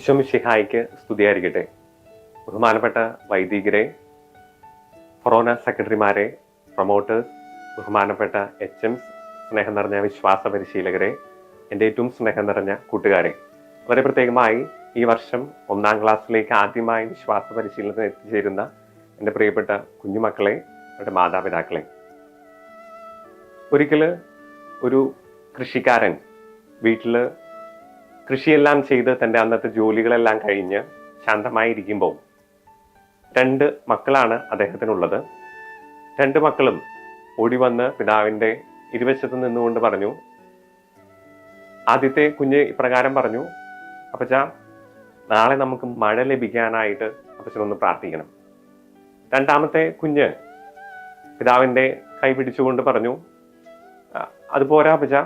ഈശോമിശിഹായ്ക്ക് സ്തുതിയായിരിക്കട്ടെ. ബഹുമാനപ്പെട്ട വൈദികരെ, ഫൊറോന സെക്രട്ടറിമാരെ, പ്രൊമോട്ടേഴ്സ്, ബഹുമാനപ്പെട്ട HMs, സ്നേഹം നിറഞ്ഞ വിശ്വാസ പരിശീലകരെ, എൻ്റെ ഏറ്റവും സ്നേഹം നിറഞ്ഞ കൂട്ടുകാരെ, വളരെ പ്രത്യേകമായി ഈ വർഷം 1ാം ക്ലാസ്സിലേക്ക് ആദ്യമായി വിശ്വാസ പരിശീലനത്തിന് എത്തിച്ചേരുന്ന എൻ്റെ പ്രിയപ്പെട്ട കുഞ്ഞുമക്കളെ, അവരുടെ മാതാപിതാക്കളെ, ഒരിക്കൽ ഒരു കൃഷിക്കാരൻ വീട്ടിൽ കൃഷിയെല്ലാം ചെയ്ത് തൻ്റെ അന്നത്തെ ജോലികളെല്ലാം കഴിഞ്ഞ് ശാന്തമായിരിക്കുമ്പോൾ 2 മക്കളാണ് അദ്ദേഹത്തിനുള്ളത്. 2 മക്കളും ഓടി വന്ന് പിതാവിൻ്റെ ഇരുവശത്ത് നിന്നുകൊണ്ട് പറഞ്ഞു. ആദ്യത്തെ കുഞ്ഞ് ഇപ്രകാരം പറഞ്ഞു: അപ്പച്ചാ, നാളെ നമുക്ക് മഴ ലഭിക്കാനായിട്ട് അപ്പച്ചനൊന്ന് പ്രാർത്ഥിക്കണം. രണ്ടാമത്തെ കുഞ്ഞ് പിതാവിൻ്റെ കൈ പിടിച്ചുകൊണ്ട് പറഞ്ഞു: അതുപോരാ അപ്പച്ചാ,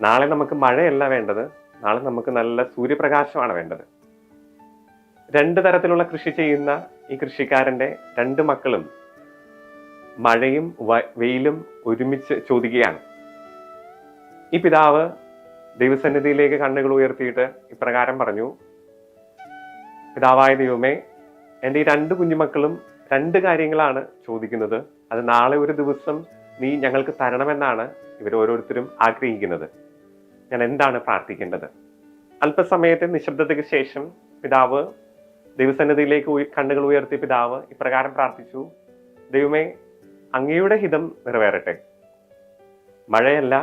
നാളെ നമുക്ക് മഴയല്ല വേണ്ടത്, നാളെ നമുക്ക് നല്ല സൂര്യപ്രകാശമാണ് വേണ്ടത്. 2 തരത്തിലുള്ള കൃഷി ചെയ്യുന്ന ഈ കൃഷിക്കാരൻ്റെ 2 മക്കളും മഴയും വെയിലും ഒരുമിച്ച് ചോദിക്കുകയാണ്. ഈ പിതാവ് ദൈവസന്നിധിയിലേക്ക് കണ്ണുകൾ ഉയർത്തിയിട്ട് ഇപ്രകാരം പറഞ്ഞു: പിതാവായ ദൈവമേ, എൻ്റെ ഈ 2 കുഞ്ഞുമക്കളും 2 കാര്യങ്ങളാണ് ചോദിക്കുന്നത്. അത് നാളെ ഒരു ദിവസം നീ ഞങ്ങൾക്ക് തരണമെന്നാണ് ഇവരോരോരുത്തരും ആഗ്രഹിക്കുന്നത്. ഞാൻ എന്താണ് പ്രാർത്ഥിക്കേണ്ടത്? അല്പസമയത്തെ നിശബ്ദതയ്ക്ക് ശേഷം പിതാവ് ദൈവസന്നിധിയിലേക്ക് കണ്ണുകൾ ഉയർത്തിയ പിതാവ് ഇപ്രകാരം പ്രാർത്ഥിച്ചു: ദൈവമേ, അങ്ങയുടെ ഹിതം നിറവേറട്ടെ. മഴയല്ല,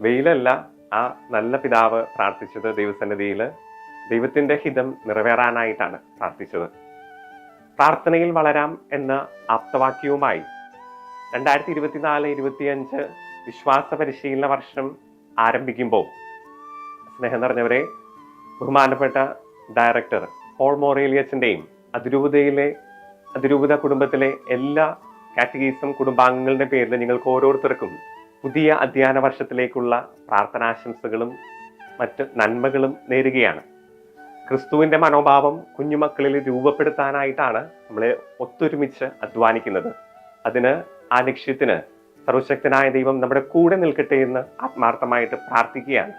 വെയിലല്ല ആ നല്ല പിതാവ് പ്രാർത്ഥിച്ചത്. ദൈവസന്നിധിയിൽ ദൈവത്തിന്റെ ഹിതം നിറവേറാനായിട്ടാണ് പ്രാർത്ഥിച്ചത്. പ്രാർത്ഥനയിൽ വളരാം എന്ന ആപ്തവാക്യവുമായി 2024-25 വിശ്വാസ പരിശീലന വർഷം ആരംഭിക്കുമ്പോൾ, സ്നേഹം നിറഞ്ഞവരെ, ബഹുമാനപ്പെട്ട ഡയറക്ടർ പോൾ മൊറേലിയസിന്റെയും അതിരൂപത കുടുംബത്തിലെ എല്ലാ കാറ്റഗീസം കുടുംബാംഗങ്ങളുടെ പേരിൽ നിങ്ങൾക്ക് ഓരോരുത്തർക്കും പുതിയ അധ്യയന വർഷത്തിലേക്കുള്ള പ്രാർത്ഥനാശംസകളും മറ്റ് നന്മകളും നേരുകയാണ്. ക്രിസ്തുവിന്റെ മനോഭാവം കുഞ്ഞുമക്കളിൽ രൂപപ്പെടുത്താനായിട്ടാണ് നമ്മൾ ഒത്തൊരുമിച്ച് അധ്വാനിക്കുന്നത്. അതിന് ആ ലക്ഷ്യത്തിന് സർവശക്തനായ ദൈവം നമ്മുടെ കൂടെ നിൽക്കട്ടെ എന്ന് ആത്മാർത്ഥമായിട്ട് പ്രാർത്ഥിക്കുകയാണ്.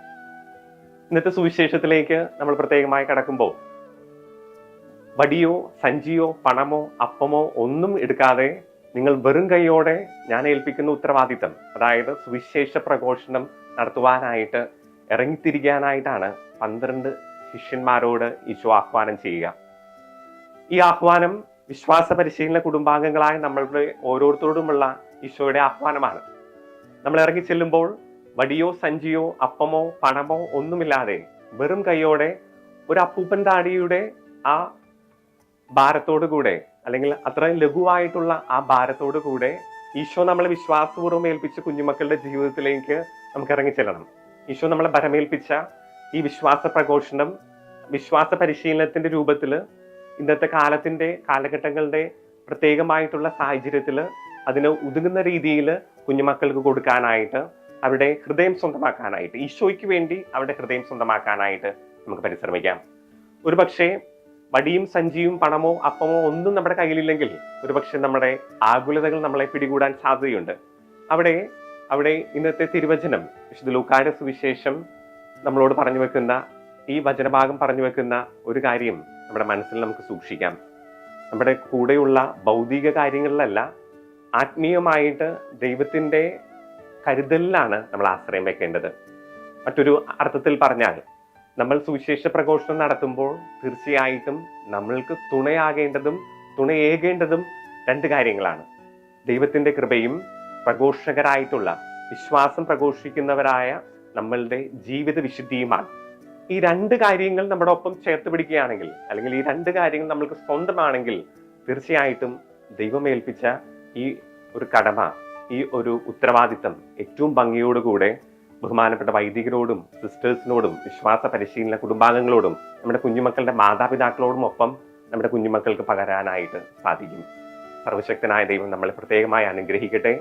ഇന്നത്തെ സുവിശേഷത്തിലേക്ക് നമ്മൾ പ്രത്യേകമായി കടക്കുമ്പോൾ, വടിയോ സഞ്ചിയോ പണമോ അപ്പമോ ഒന്നും എടുക്കാതെ നിങ്ങൾ വെറും കൈയോടെ ഞാൻ ഏൽപ്പിക്കുന്ന ഉത്തരവാദിത്തം, അതായത് സുവിശേഷ പ്രഘോഷണം നടത്തുവാനായിട്ട് ഇറങ്ങിത്തിരിക്കാനായിട്ടാണ് 12 ശിഷ്യന്മാരോട് ഈശോ ആഹ്വാനം ചെയ്യുക. ഈ ആഹ്വാനം വിശ്വാസ പരിശീലന കുടുംബാംഗങ്ങളായ നമ്മളുടെ ഓരോരുത്തരോടുമുള്ള ഈശോയുടെ ആഹ്വാനമാണ്. നമ്മൾ ഇറങ്ങി ചെല്ലുമ്പോൾ വടിയോ സഞ്ചിയോ അപ്പമോ പണമോ ഒന്നുമില്ലാതെ വെറും കൈയോടെ ഒരു അപ്പൂപ്പൻ താടിയുടെ ആ ഭാരത്തോടു കൂടെ, അല്ലെങ്കിൽ അത്ര ലഘുവായിട്ടുള്ള ആ ഭാരത്തോടു കൂടെ ഈശോ നമ്മളെ വിശ്വാസപൂർവ്വം ഏൽപ്പിച്ച കുഞ്ഞുമക്കളുടെ ജീവിതത്തിലേക്ക് നമുക്ക് ഇറങ്ങി ചെല്ലണം. ഈശോ നമ്മളെ ഭരമേൽപ്പിച്ച ഈ വിശ്വാസ പ്രഘോഷണം, വിശ്വാസ പരിശീലനത്തിന്റെ രൂപത്തിൽ ഇന്നത്തെ കാലഘട്ടങ്ങളുടെ പ്രത്യേകമായിട്ടുള്ള സാഹചര്യത്തിൽ അതിന് ഒതുങ്ങുന്ന രീതിയിൽ കുഞ്ഞുമക്കൾക്ക് കൊടുക്കാനായിട്ട്, അവരുടെ ഹൃദയം സ്വന്തമാക്കാനായിട്ട്, ഈശോയ്ക്ക് വേണ്ടി അവരുടെ ഹൃദയം സ്വന്തമാക്കാനായിട്ട് നമുക്ക് പരിശ്രമിക്കാം. ഒരുപക്ഷെ വടിയും സഞ്ചിയും പണമോ അപ്പമോ ഒന്നും നമ്മുടെ കയ്യിലില്ലെങ്കിൽ ഒരുപക്ഷെ നമ്മുടെ ആകുലതകൾ നമ്മളെ പിടികൂടാൻ സാധ്യതയുണ്ട്. അവിടെ ഇന്നത്തെ തിരുവചനം, വിശുദ്ധ ലൂക്കായുടെ സുവിശേഷം നമ്മളോട് പറഞ്ഞു വെക്കുന്ന ഈ വചനഭാഗം പറഞ്ഞു വെക്കുന്ന ഒരു കാര്യം നമ്മുടെ മനസ്സിൽ നമുക്ക് സൂക്ഷിക്കാം. നമ്മുടെ കൂടെയുള്ള ഭൗതിക കാര്യങ്ങളിലല്ല, ആത്മീയമായിട്ട് ദൈവത്തിന്റെ കരുതലിലാണ് നമ്മൾ ആശ്രയം വെക്കേണ്ടത്. മറ്റൊരു അർത്ഥത്തിൽ പറഞ്ഞാൽ, നമ്മൾ സുവിശേഷ പ്രഘോഷണം നടത്തുമ്പോൾ തീർച്ചയായിട്ടും നമ്മൾക്ക് തുണയേകേണ്ടതും 2 കാര്യങ്ങളാണ്. ദൈവത്തിന്റെ കൃപയും പ്രഘോഷകരായിട്ടുള്ള, വിശ്വാസം പ്രഘോഷിക്കുന്നവരായ നമ്മളുടെ ജീവിത വിശുദ്ധിയുമാണ്. ഈ 2 കാര്യങ്ങൾ നമ്മുടെ ഒപ്പം ചേർത്ത് പിടിക്കുകയാണെങ്കിൽ, അല്ലെങ്കിൽ ഈ 2 കാര്യങ്ങൾ നമ്മൾക്ക് സ്വന്തമാണെങ്കിൽ, തീർച്ചയായിട്ടും ദൈവം ഏൽപ്പിച്ച ഈ ഒരു കടമ, ഈ ഒരു ഉത്തരവാദിത്തം ഏറ്റവും ഭംഗിയോടുകൂടെ ബഹുമാനപ്പെട്ട വൈദികരോടും സിസ്റ്റേഴ്സിനോടും വിശ്വാസ പരിശീലന കുടുംബാംഗങ്ങളോടും നമ്മുടെ കുഞ്ഞുമക്കളുടെ മാതാപിതാക്കളോടും ഒപ്പം നമ്മുടെ കുഞ്ഞുമക്കൾക്ക് പകരാനായിട്ട് സാധിക്കും. സർവശക്തനായ ദൈവം നമ്മളെ പ്രത്യേകമായി അനുഗ്രഹിക്കട്ടെ.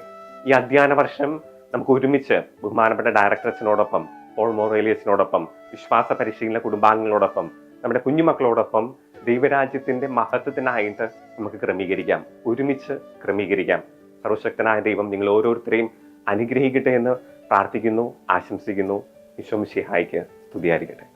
ഈ അധ്യയന വർഷം നമുക്ക് ഒരുമിച്ച് ബഹുമാനപ്പെട്ട ഡയറക്ടേഴ്സിനോടൊപ്പം, പോൾ മൊറേലിയസിനോടൊപ്പം, വിശ്വാസ പരിശീലന കുടുംബാംഗങ്ങളോടൊപ്പം, നമ്മുടെ കുഞ്ഞുമക്കളോടൊപ്പം ദൈവരാജ്യത്തിന്റെ മഹത്വത്തിനായിട്ട് നമുക്ക് ഒരുമിച്ച് ക്രമീകരിക്കാം. സർവശക്തനായ ദൈവം നിങ്ങൾ ഓരോരുത്തരെയും അനുഗ്രഹിക്കട്ടെ എന്ന് പ്രാർത്ഥിക്കുന്നു, ആശംസിക്കുന്നു. ഈശോ മിശിഹായ്ക്ക് സ്തുതിയായിരിക്കട്ടെ.